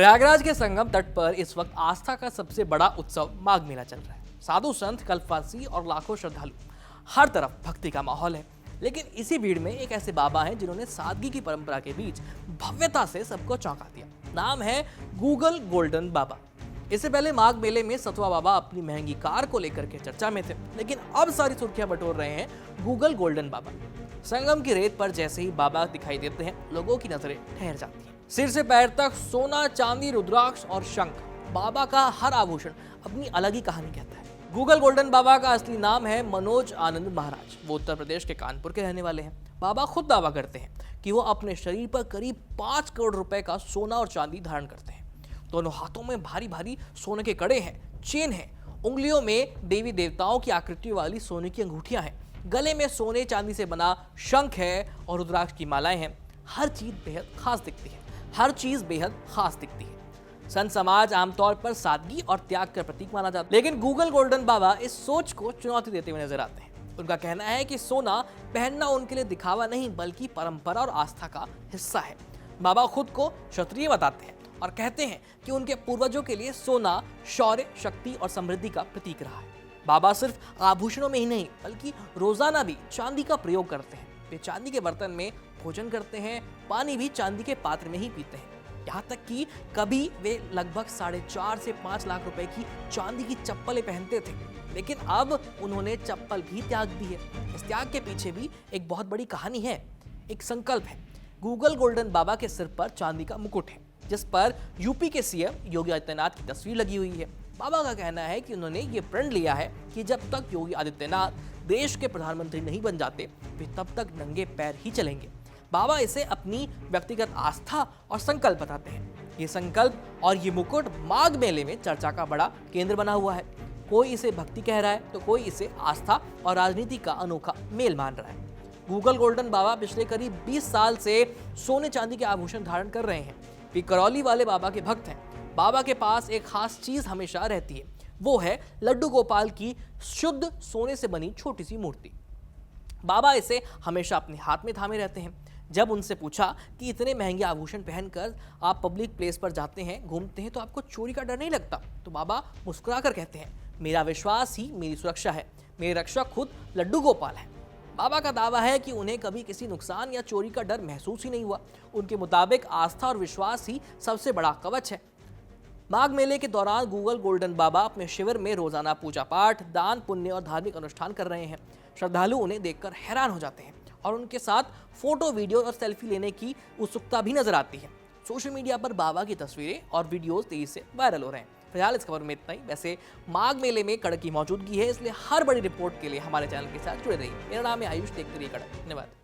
प्रयागराज के संगम तट पर इस वक्त आस्था का सबसे बड़ा उत्सव माघ मेला चल रहा है। साधु संत, कल्पवासी और लाखों श्रद्धालु, हर तरफ भक्ति का माहौल है। लेकिन इसी भीड़ में एक ऐसे बाबा हैं जिन्होंने सादगी की परंपरा के बीच भव्यता से सबको चौंका दिया। नाम है गूगल गोल्डन बाबा। इससे पहले माघ मेले में सतवा बाबा अपनी महंगी कार को लेकर के चर्चा में थे, लेकिन अब सारी सुर्खियां बटोर रहे हैं गूगल गोल्डन बाबा। संगम की रेत पर जैसे ही बाबा दिखाई देते हैं, लोगों की नजरें ठहर जाती हैं। सिर से पैर तक सोना, चांदी, रुद्राक्ष और शंख, बाबा का हर आभूषण अपनी अलग ही कहानी कहता है। गूगल गोल्डन बाबा का असली नाम है मनोज आनंद महाराज। वो उत्तर प्रदेश के कानपुर के रहने वाले हैं। बाबा खुद दावा करते हैं कि वो अपने शरीर पर करीब 5 करोड़ रुपए का सोना और चांदी धारण करते हैं। दोनों हाथों में भारी भारी सोने के कड़े हैं, चेन है, उंगलियों में देवी देवताओं की आकृति वाली सोने की अंगूठियां हैं, गले में सोने चांदी से बना शंख है और रुद्राक्ष की मालाएं हैं। हर चीज बेहद खास दिखती है। संत समाज आमतौर पर सादगी और त्याग का प्रतीक माना जाता है, लेकिन गूगल गोल्डन बाबा इस सोच को चुनौती देते हुए नजर आते हैं। उनका कहना है कि सोना पहनना उनके लिए दिखावा नहीं, बल्कि परंपरा और आस्था का हिस्सा है। बाबा खुद को क्षत्रिय बताते हैं और कहते हैं कि उनके पूर्वजों के लिए सोना शौर्य, शक्ति और समृद्धि का प्रतीक रहा है। बाबा सिर्फ आभूषणों में ही नहीं, बल्कि रोजाना भी चांदी का प्रयोग करते हैं। वे चांदी के बर्तन में भोजन करते हैं, पानी भी चांदी के पात्र में ही पीते हैं। यहाँ तक कि कभी वे लगभग 4.5 से 5 लाख रुपए की चांदी की चप्पलें पहनते थे, लेकिन अब उन्होंने चप्पल भी त्याग दी है। इस त्याग के पीछे भी एक बहुत बड़ी कहानी है, एक संकल्प है। गूगल गोल्डन बाबा के सिर पर चांदी का मुकुट है, जिस पर यूपी के सीएम योगी आदित्यनाथ की तस्वीर लगी हुई है। बाबा का कहना है कि उन्होंने ये प्रण लिया है कि जब तक योगी आदित्यनाथ देश के प्रधानमंत्री नहीं बन जाते, वे तब तक नंगे पैर ही चलेंगे। बाबा इसे अपनी व्यक्तिगत आस्था और संकल्प बताते हैं। ये संकल्प और ये मुकुट माघ मेले में चर्चा का बड़ा केंद्र बना हुआ है। कोई इसे भक्ति कह रहा है, तो कोई इसे आस्था और राजनीति का अनोखा मेल मान रहा है। गूगल गोल्डन बाबा पिछले करीब 20 साल से सोने चांदी के आभूषण धारण कर रहे हैं। वे करौली वाले बाबा के भक्त हैं। बाबा के पास एक खास चीज हमेशा रहती है, वो है लड्डू गोपाल की शुद्ध सोने से बनी छोटी सी मूर्ति। बाबा इसे हमेशा अपने हाथ में थामे रहते हैं। जब उनसे पूछा कि इतने महंगे आभूषण पहनकर आप पब्लिक प्लेस पर जाते हैं, घूमते हैं, तो आपको चोरी का डर नहीं लगता? तो बाबा मुस्कुराकर कहते हैं, मेरा विश्वास ही मेरी सुरक्षा है। मेरे रक्षक खुद लड्डू गोपाल है। बाबा का दावा है कि उन्हें कभी किसी नुकसान या चोरी का डर महसूस ही नहीं हुआ। उनके मुताबिक आस्था और विश्वास ही सबसे बड़ा कवच है। माघ मेले के दौरान गूगल गोल्डन बाबा अपने शिविर में रोजाना पूजा पाठ, दान पुण्य और धार्मिक अनुष्ठान कर रहे हैं। श्रद्धालु उन्हें देखकर हैरान हो जाते हैं और उनके साथ फोटो, वीडियो और सेल्फी लेने की उत्सुकता भी नजर आती है। सोशल मीडिया पर बाबा की तस्वीरें और वीडियोस तेजी से वायरल हो रहे हैं। फिलहाल इस खबर में इतना ही। वैसे माघ मेले में कड़क की मौजूदगी है, इसलिए हर बड़ी रिपोर्ट के लिए हमारे चैनल के साथ जुड़े रहिए। मेरा नाम है आयुष, देखते रहिए कड़क। धन्यवाद।